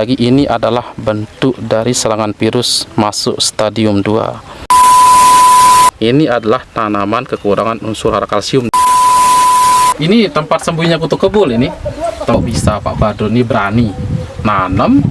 Lagi ini adalah bentuk dari serangan virus masuk stadium 2. Ini adalah tanaman kekurangan unsur hara kalsium. Ini tempat sembunyinya kutu kebul ini. Kok bisa Pak Badrun ini berani nanam?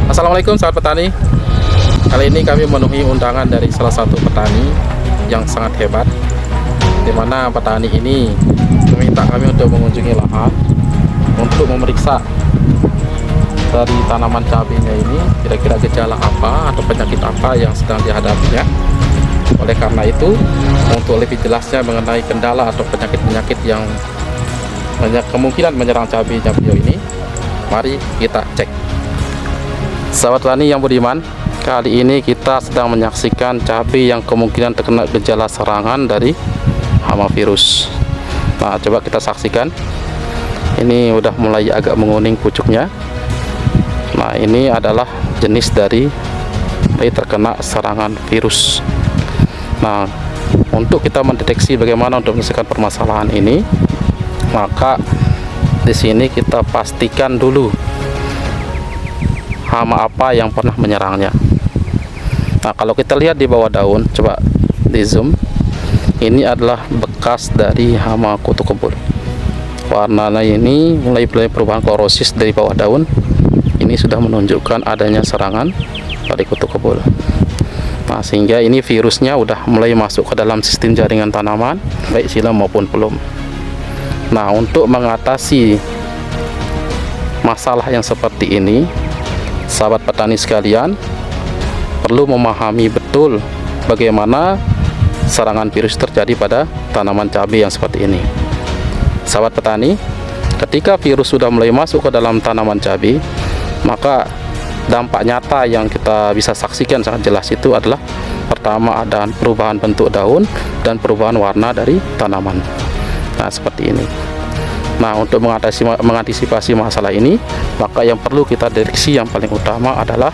Assalamualaikum sahabat petani. Kali ini kami memenuhi undangan dari salah satu petani yang sangat hebat, di mana petani ini meminta kami untuk mengunjungi lahan untuk memeriksa dari tanaman cabenya ini kira-kira gejala apa atau penyakit apa yang sedang dihadapinya. Oleh karena itu, untuk lebih jelasnya mengenai kendala atau penyakit-penyakit yang kemungkinan menyerang cabenya beliau ini, mari kita cek. Sahabat petani yang budiman, kali ini kita sedang menyaksikan cabai yang kemungkinan terkena gejala serangan dari hama virus. Nah, coba kita saksikan. Ini udah mulai agak menguning pucuknya. Nah, ini adalah jenis dari terkena serangan virus. Nah, untuk kita mendeteksi bagaimana untuk menyelesaikan permasalahan ini, maka di sini kita pastikan dulu hama apa yang pernah menyerangnya. Nah, kalau kita lihat di bawah daun, coba di zoom, ini adalah bekas dari hama kutu kebul. Warnanya ini mulai perubahan klorosis dari bawah daun. Ini sudah menunjukkan adanya serangan dari kutu kebul. Nah, sehingga ini virusnya udah mulai masuk ke dalam sistem jaringan tanaman, baik silam maupun pelum. Nah, untuk mengatasi masalah yang seperti ini, sahabat petani sekalian perlu memahami betul bagaimana serangan virus terjadi pada tanaman cabai yang seperti ini. Sahabat petani, ketika virus sudah mulai masuk ke dalam tanaman cabai, maka dampak nyata yang kita bisa saksikan sangat jelas itu adalah pertama ada perubahan bentuk daun dan perubahan warna dari tanaman. Nah, seperti ini. Nah, untuk mengantisipasi masalah ini, maka yang perlu kita deteksi yang paling utama adalah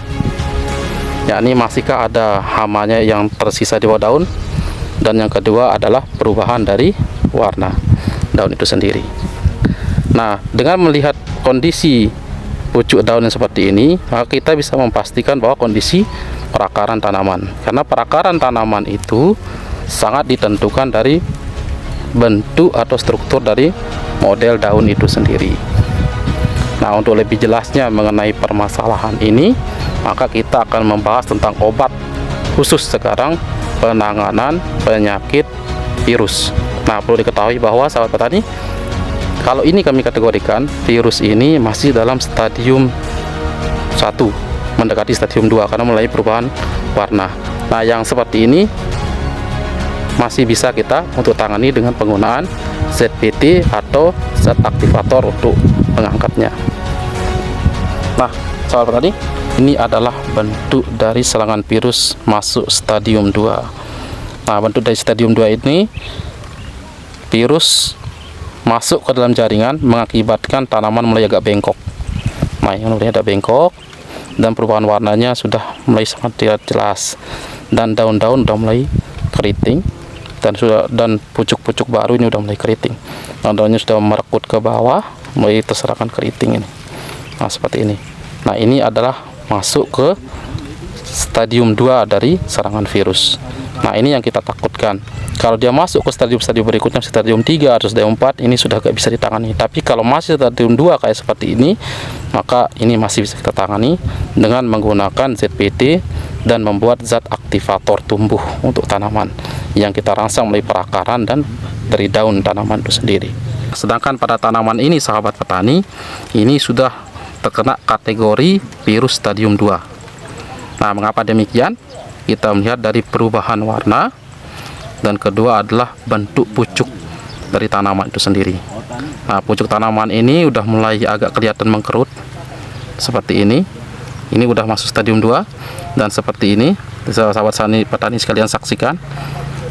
yakni masihkah ada hamanya yang tersisa di bawah daun, dan yang kedua adalah perubahan dari warna daun itu sendiri. Nah, dengan melihat kondisi pucuk daun yang seperti ini, maka kita bisa memastikan bahwa kondisi perakaran tanaman, karena perakaran tanaman itu sangat ditentukan dari bentuk atau struktur dari model daun itu sendiri. Nah, untuk lebih jelasnya mengenai permasalahan ini, maka kita akan membahas tentang obat khusus sekarang penanganan penyakit virus. Nah, perlu diketahui bahwa sahabat petani, kalau ini kami kategorikan virus ini masih dalam stadium 1, mendekati stadium 2 karena mulai perubahan warna. Nah, yang seperti ini masih bisa kita untuk tangani dengan penggunaan ZPT atau zat aktivator untuk mengangkatnya. Nah, sahabat petani, ini adalah bentuk dari serangan virus masuk stadium 2. Nah, bentuk dari stadium 2 ini, virus masuk ke dalam jaringan mengakibatkan tanaman mulai agak bengkok. Nah, yang mulai ada bengkok dan perubahan warnanya sudah mulai sangat jelas, dan daun-daun sudah mulai keriting, dan pucuk-pucuk baru ini sudah mulai keriting. Daunnya sudah merekut ke bawah, mulai terserahkan keriting ini. Nah, seperti ini. Nah, ini adalah masuk ke stadium 2 dari serangan virus. Nah, ini yang kita takutkan. Kalau dia masuk ke stadium-stadium berikutnya, stadium 3 atau stadium 4, ini sudah gak bisa ditangani. Tapi kalau masih stadium 2 kayak seperti ini, maka ini masih bisa kita tangani dengan menggunakan ZPT dan membuat zat aktivator tumbuh untuk tanaman yang kita rangsang melalui perakaran dan dari daun tanaman itu sendiri. Sedangkan pada tanaman ini, sahabat petani, ini sudah terkena kategori virus stadium 2. Nah, mengapa demikian? Kita melihat dari perubahan warna, dan kedua adalah bentuk pucuk dari tanaman itu sendiri. Nah, pucuk tanaman ini udah mulai agak kelihatan mengkerut seperti ini. Ini udah masuk stadium 2 dan seperti ini. Sahabat petani sekalian saksikan.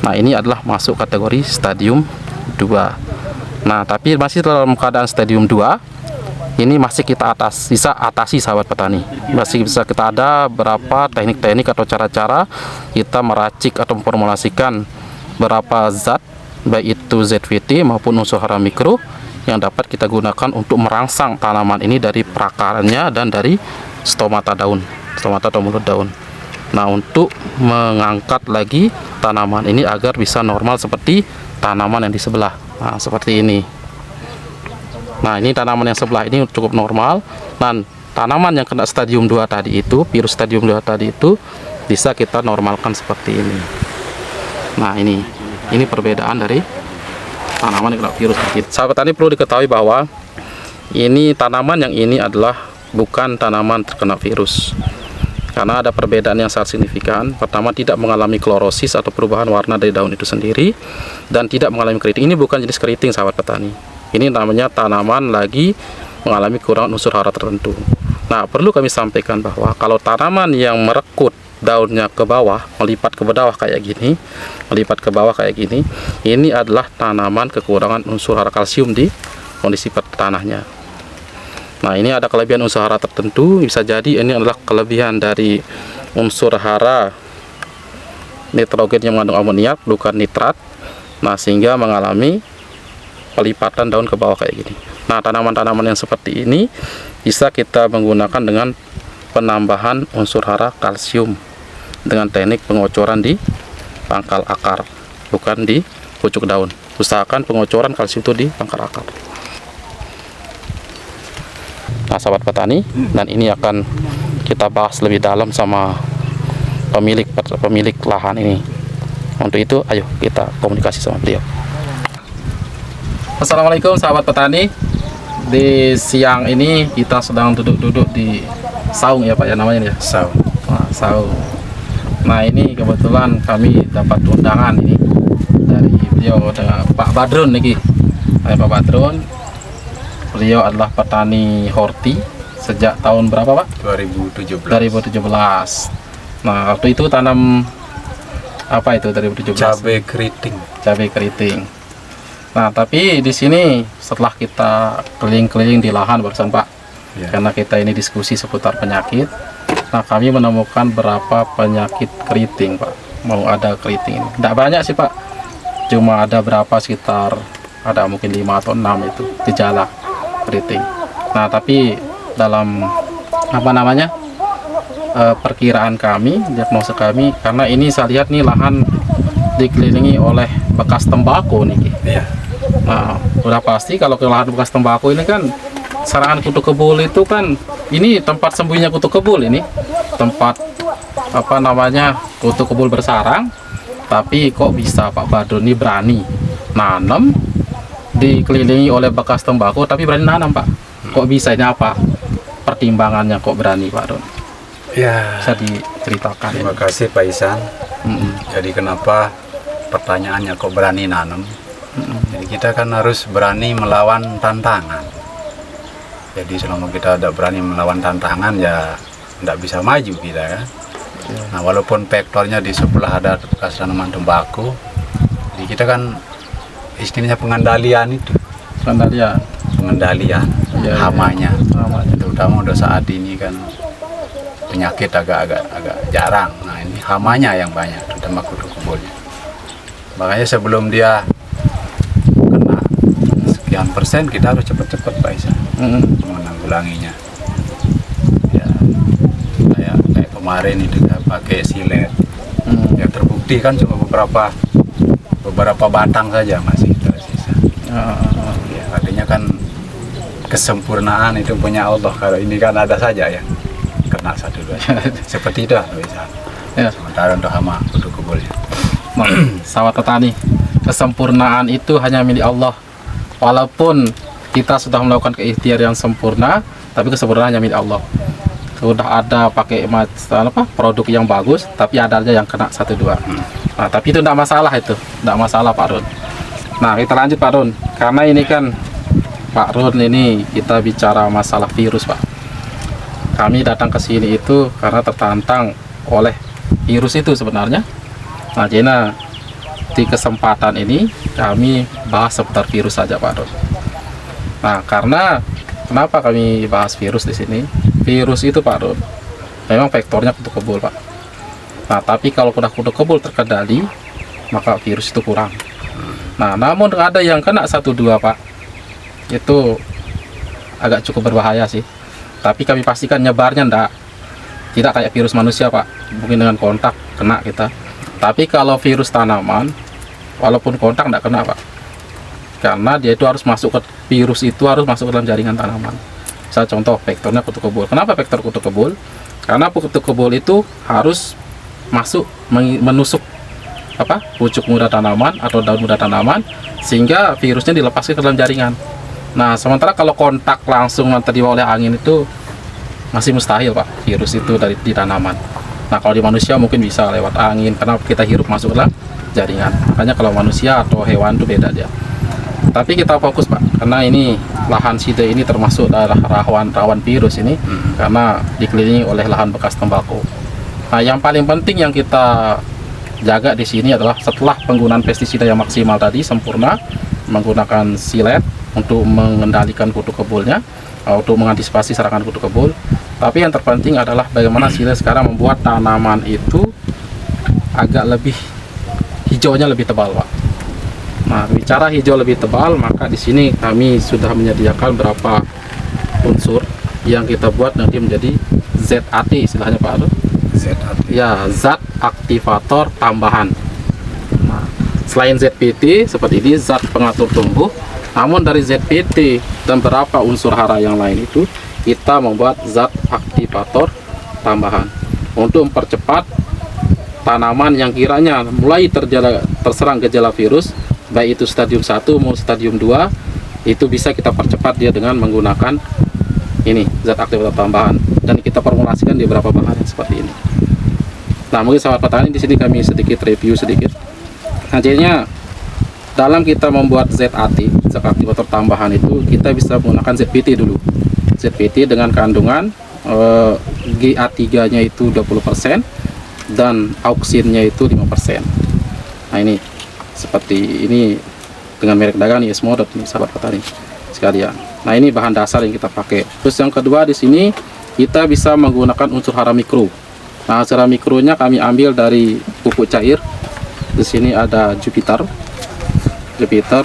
Nah, ini adalah masuk kategori stadium 2. Nah, tapi masih dalam keadaan stadium 2. Ini masih kita bisa atasi sahabat petani. Masih bisa kita ada berapa teknik-teknik atau cara-cara kita meracik atau memformulasikan berapa zat, baik itu ZVT maupun unsur hara mikro yang dapat kita gunakan untuk merangsang tanaman ini dari prakarnya dan dari stomata daun, stomata atau mulut daun. Nah, untuk mengangkat lagi tanaman ini agar bisa normal seperti tanaman yang di sebelah. Nah, seperti ini. Nah, ini tanaman yang sebelah ini cukup normal. Dan tanaman yang kena stadium 2 tadi itu, virus stadium 2 tadi itu bisa kita normalkan seperti ini. Nah, ini perbedaan dari tanaman yang kena virus. Sahabat tani perlu diketahui bahwa ini tanaman yang ini adalah bukan tanaman terkena virus. Karena ada perbedaan yang sangat signifikan. Pertama, tidak mengalami klorosis atau perubahan warna dari daun itu sendiri, dan tidak mengalami keriting. Ini bukan jenis keriting sahabat petani. Ini namanya tanaman lagi mengalami kekurangan unsur hara tertentu. Nah, perlu kami sampaikan bahwa kalau tanaman yang merekut daunnya ke bawah, melipat ke bawah kayak gini, ini adalah tanaman kekurangan unsur hara kalsium di kondisi tanahnya. Nah, ini ada kelebihan unsur hara tertentu. Bisa jadi ini adalah kelebihan dari unsur hara nitrogen yang mengandung amoniak, bukan nitrat. Nah, sehingga mengalami pelipatan daun ke bawah kayak gini. Nah, tanaman-tanaman yang seperti ini bisa kita menggunakan dengan penambahan unsur hara kalsium dengan teknik pengocoran di pangkal akar, bukan di pucuk daun. Usahakan pengocoran kalsium itu di pangkal akar. Nah, sahabat petani, dan ini akan kita bahas lebih dalam sama pemilik lahan ini. Untuk itu, ayo kita komunikasi sama beliau. Assalamualaikum sahabat petani. Di siang ini kita sedang duduk-duduk di saung ya Pak ya, namanya ya? Saung. Nah, saung. Nah, ini kebetulan kami dapat undangan ini dari beliau, dengan Pak Badrun nih. Pak Badrun, beliau adalah petani horti sejak tahun berapa Pak? 2017. Nah, waktu itu tanam apa itu 2017? Cabai keriting. Nah, tapi di sini setelah kita keliling-keliling di lahan barusan Pak, karena kita ini diskusi seputar penyakit. Nah, kami menemukan berapa penyakit keriting Pak. Mau ada keriting ini. Tidak banyak sih Pak. Cuma ada berapa, sekitar ada mungkin 5 atau 6 itu gejala keriting. Nah, tapi dalam perkiraan kami, diagnosa kami, karena ini saya lihat nih lahan dikelilingi oleh bekas tembakau nih. Iya. Nah, udah pasti kalau ke lahan bekas tembakau ini kan sarangan kutu kebul itu kan, ini tempat sembunyinya kutu kebul, ini tempat kutu kebul bersarang. Tapi kok bisa Pak Badrun ini berani nanam dikelilingi oleh bekas tembakau tapi berani nanam Pak? Kok bisanya apa? Pertimbangannya kok berani Pak Badrun? Ya, bisa diceritakan. Terima kasih Pak Isan. Jadi kenapa pertanyaannya kok berani nanam? Jadi kita kan harus berani melawan tantangan. Jadi selama kita tidak berani melawan tantangan, ya tidak bisa maju kita kan. Nah, walaupun faktornya di sebelah ada bekas tanaman tembakau, jadi kita kan istilahnya pengendalian itu. Pengendalian hamanya. Terutama udah saat ini kan penyakit agak jarang. Nah, ini hamanya yang banyak, terutama kutu kebulnya. Makanya sebelum dia kena sekian persen, kita harus cepat-cepat Pak Isa menanggulanginya. Ya, kayak kemarin itu kita pakai silet. Ya terbukti kan cuma beberapa batang saja masih tersisa. Ya, artinya kan kesempurnaan itu punya Allah. Kalau ini kan ada saja yang kena 1-2 seperti itu bisa. Ya. Sementara untuk hama kutu kebulnya. Nah, sahabat petani, kesempurnaan itu hanya milik Allah. Walaupun kita sudah melakukan keikhtiar yang sempurna, tapi kesempurnaan hanya milik Allah. Sudah ada pakai produk yang bagus, tapi ada aja yang kena 1-2. Nah, tapi itu tidak masalah, itu tidak masalah Pak Rud. Nah, kita lanjut Pak Run. Karena ini kan Pak Run ini kita bicara masalah virus, Pak. Kami datang ke sini itu karena tertantang oleh virus itu sebenarnya. Nah, jadi di kesempatan ini kami bahas seputar virus saja, Pak Run. Nah, karena kenapa kami bahas virus di sini? Virus itu, Pak Run, memang vektornya kutu kebul, Pak. Nah, tapi kalau kutu kebul terkendali, maka virus itu kurang. Nah, namun ada yang kena 1-2, Pak. Itu agak cukup berbahaya sih. Tapi kami pastikan nyebarnya tidak kayak virus manusia, Pak. Mungkin dengan kontak kena kita. Tapi kalau virus tanaman, walaupun kontak tidak kena, Pak. Karena dia itu harus masuk ke virus itu harus masuk ke dalam jaringan tanaman. Saya contoh vektornya kutu kebul. Kenapa vektor kutu kebul? Karena kutu kebul itu harus masuk menusuk pucuk muda tanaman atau daun muda tanaman sehingga virusnya dilepaskan ke dalam jaringan. Nah, sementara kalau kontak langsung terdibawa oleh angin itu masih mustahil, Pak, virus itu di tanaman. Nah, kalau di manusia mungkin bisa lewat angin karena kita hirup masuk ke dalam jaringan. Makanya kalau manusia atau hewan itu beda dia. Tapi kita fokus, Pak, karena ini lahan side ini termasuk daerah rawan virus ini karena dikelilingi oleh lahan bekas tembakau. Nah, yang paling penting yang kita jaga di sini adalah setelah penggunaan pestisida yang maksimal tadi sempurna, menggunakan silet untuk mengendalikan kutu kebulnya, untuk mengantisipasi serangan kutu kebul. Tapi yang terpenting adalah bagaimana silet sekarang membuat tanaman itu agak lebih hijaunya lebih tebal, Pak. Nah, bicara hijau lebih tebal, maka di sini kami sudah menyediakan beberapa unsur yang kita buat nanti menjadi ZAT istilahnya, Pak. ZAT. Ya, zat aktivator tambahan. Nah, selain ZPT seperti ini zat pengatur tumbuh, namun dari ZPT dan beberapa unsur hara yang lain itu kita membuat zat aktivator tambahan untuk mempercepat tanaman yang kiranya mulai terserang gejala virus, baik itu stadium 1 maupun stadium 2, itu bisa kita percepat dia dengan menggunakan ini zat aktivator tambahan, dan kita formulasikan di beberapa bahan seperti ini. Nah, mungkin sahabat petani di sini kami sedikit review sedikit. Nah, jadinya dalam kita membuat zat aktivator tambahan itu kita bisa menggunakan ZPT dulu. ZPT dengan kandungan GA3 nya itu 20% dan auksinnya itu 5%. Nah, ini seperti ini dengan merek dagang Esmodot nih sahabat petani sekalian. Nah, ini bahan dasar yang kita pakai. Terus yang kedua di sini kita bisa menggunakan unsur hara mikro. Nah, unsur hara mikronya kami ambil dari pupuk cair. Di sini ada Jupiter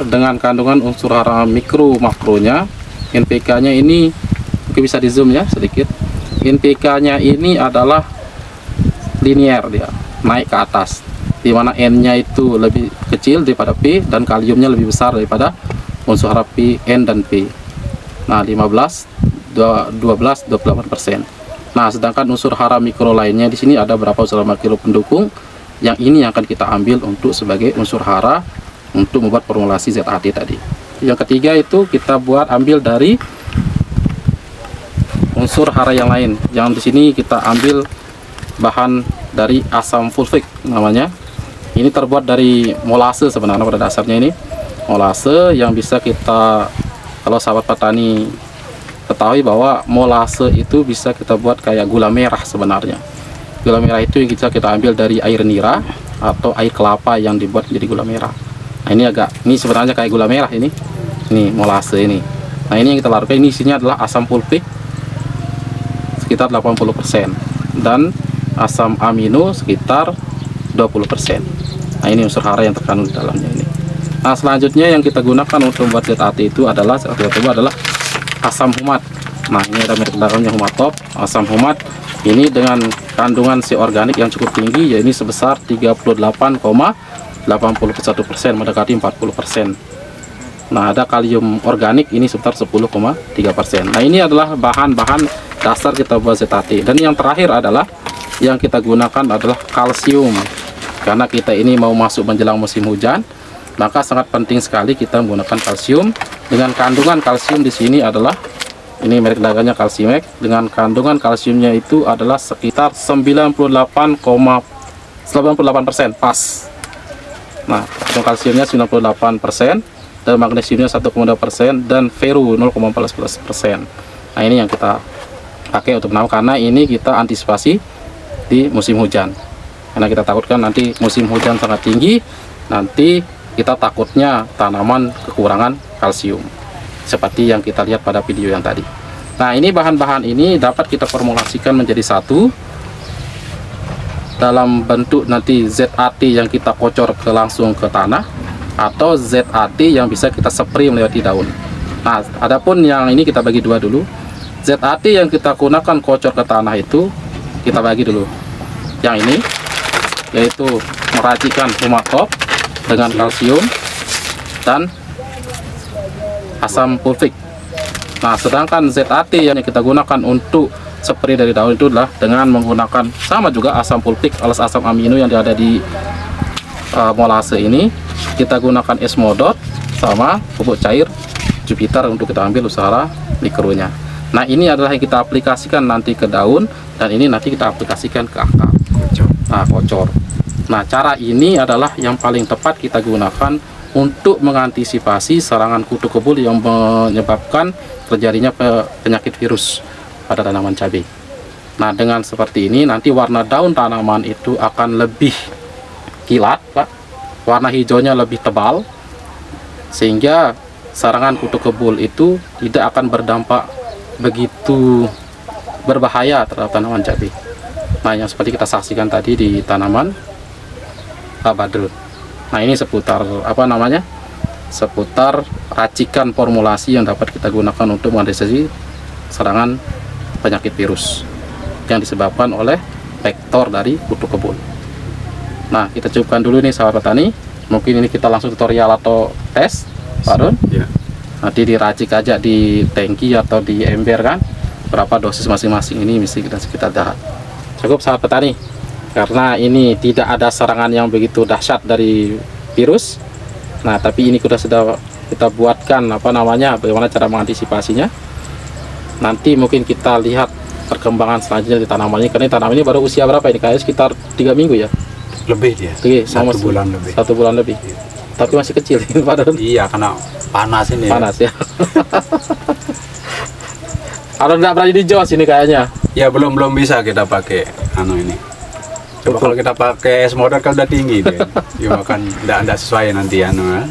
dengan kandungan unsur hara mikro makronya. NPK-nya ini mungkin bisa di zoom ya sedikit. NPK-nya ini adalah linear, dia naik ke atas, di mana N-nya itu lebih kecil daripada P dan kaliumnya lebih besar daripada unsur hara P, N dan P. Nah, 15, 12, 28%. Nah, sedangkan unsur hara mikro lainnya di sini ada berapa unsur hara mikro pendukung. Yang ini yang akan kita ambil untuk sebagai unsur hara untuk membuat formulasi ZAT tadi. Yang ketiga itu kita ambil dari unsur hara yang lain. Yang di sini kita ambil bahan dari asam fulvik namanya. Ini terbuat dari molase sebenarnya pada dasarnya ini. Molase yang bisa kita, kalau sahabat petani ketahui bahwa molase itu bisa kita buat kayak gula merah sebenarnya. Gula merah itu yang bisa kita ambil dari air nira atau air kelapa yang dibuat menjadi gula merah. Nah, ini sebenarnya kayak gula merah ini molase ini. Nah, ini yang kita larutkan, ini isinya adalah asam fulvik sekitar 80% dan asam amino sekitar 20%. Nah, ini unsur hara yang terkandung di dalamnya ini. Nah, selanjutnya yang kita gunakan untuk membuat ZAT itu adalah asam humat. Nah, ini ada merek dalamnya Humatop. Asam humat ini dengan kandungan C organik yang cukup tinggi, yaitu sebesar 38,81%, mendekati 40%. Nah, ada kalium organik ini sekitar 10,3%. Nah, ini adalah bahan-bahan dasar kita buat ZAT. Dan yang terakhir adalah yang kita gunakan adalah kalsium. Karena kita ini mau masuk menjelang musim hujan, maka sangat penting sekali kita menggunakan kalsium. Dengan kandungan kalsium di sini adalah ini merek dagangnya Kalsimek, dengan kandungan kalsiumnya itu adalah sekitar 98,98% pas. Nah, kandungan kalsiumnya 98% dan magnesiumnya 1,2% dan feru 0,14%. Nah, ini yang kita pakai untuk menanam karena ini kita antisipasi di musim hujan. Karena kita takutkan nanti musim hujan sangat tinggi, nanti kita takutnya tanaman kekurangan kalsium. Seperti yang kita lihat pada video yang tadi. Nah, ini bahan-bahan ini dapat kita formulasikan menjadi satu dalam bentuk nanti ZAT yang kita kocor langsung ke tanah atau ZAT yang bisa kita spray melewati daun. Nah, adapun yang ini kita bagi dua dulu. ZAT yang kita gunakan kocor ke tanah itu kita bagi dulu. Yang ini yaitu meracikan humatop dengan kalsium dan asam fulvik. Nah, sedangkan ZAT yang kita gunakan untuk spray dari daun itu adalah dengan menggunakan sama juga asam fulvik alias asam amino yang ada di molase ini. Kita gunakan esmodot sama pupuk cair Jupiter untuk kita ambil usaha mikronya. Nah, ini adalah yang kita aplikasikan nanti ke daun dan ini nanti kita aplikasikan ke akar. Nah, kocor. Nah, cara ini adalah yang paling tepat kita gunakan untuk mengantisipasi serangan kutu kebul yang menyebabkan terjadinya penyakit virus pada tanaman cabai. Nah, dengan seperti ini nanti warna daun tanaman itu akan lebih kilat, Pak. Warna hijaunya lebih tebal sehingga serangan kutu kebul itu tidak akan berdampak begitu berbahaya terhadap tanaman cabai. Nah, yang seperti kita saksikan tadi di tanaman Pak Badrun. Nah, ini seputar apa namanya? Seputar racikan formulasi yang dapat kita gunakan untuk mengantisipasi serangan penyakit virus yang disebabkan oleh vektor dari kutu kebul. Nah, kita cukupkan dulu nih sahabat petani. Mungkin ini kita langsung tutorial atau tes, Pak Don. Ya. Nanti diracik aja di tangki atau di ember kan. Berapa dosis masing-masing ini mesti kita lihat. Cukup sahabat petani. Karena ini tidak ada serangan yang begitu dahsyat dari virus. Nah, tapi ini sudah kita buatkan apa namanya, bagaimana cara mengantisipasinya. Nanti mungkin kita lihat perkembangan selanjutnya di tanamannya. Karena tanaman ini baru usia berapa ini? Kayaknya sekitar 3 minggu ya. Lebih dia. Oke, sama 1 bulan lebih. 1 bulan lebih. Iya. Tapi masih kecil ini padahal. Iya, karena panas ini. Panas ya. Kalau nggak berani dijos ini kayaknya. Ya belum bisa kita pakai ini. Coba kalau kita pakai esmodot kan udah tinggi dia. Cuma kan enggak sesuai nanti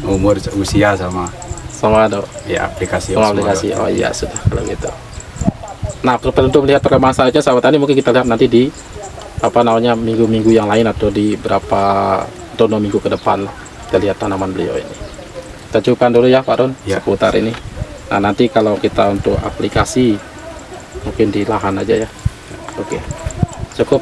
umur usia sama Dok. ya aplikasi Sama aplikasi. Oh iya, sudah kalau gitu. Nah, untuk melihat perkembangan selanjutnya sahabat tani mungkin kita lihat nanti di apa namanya minggu-minggu yang lain atau di berapa atau 2 minggu ke depan kita lihat tanaman beliau ini. Kita cukupkan dulu ya Pak Don Ya. seputar ini. Nah, nanti kalau kita untuk aplikasi mungkin di lahan aja ya. Oke. Cukup.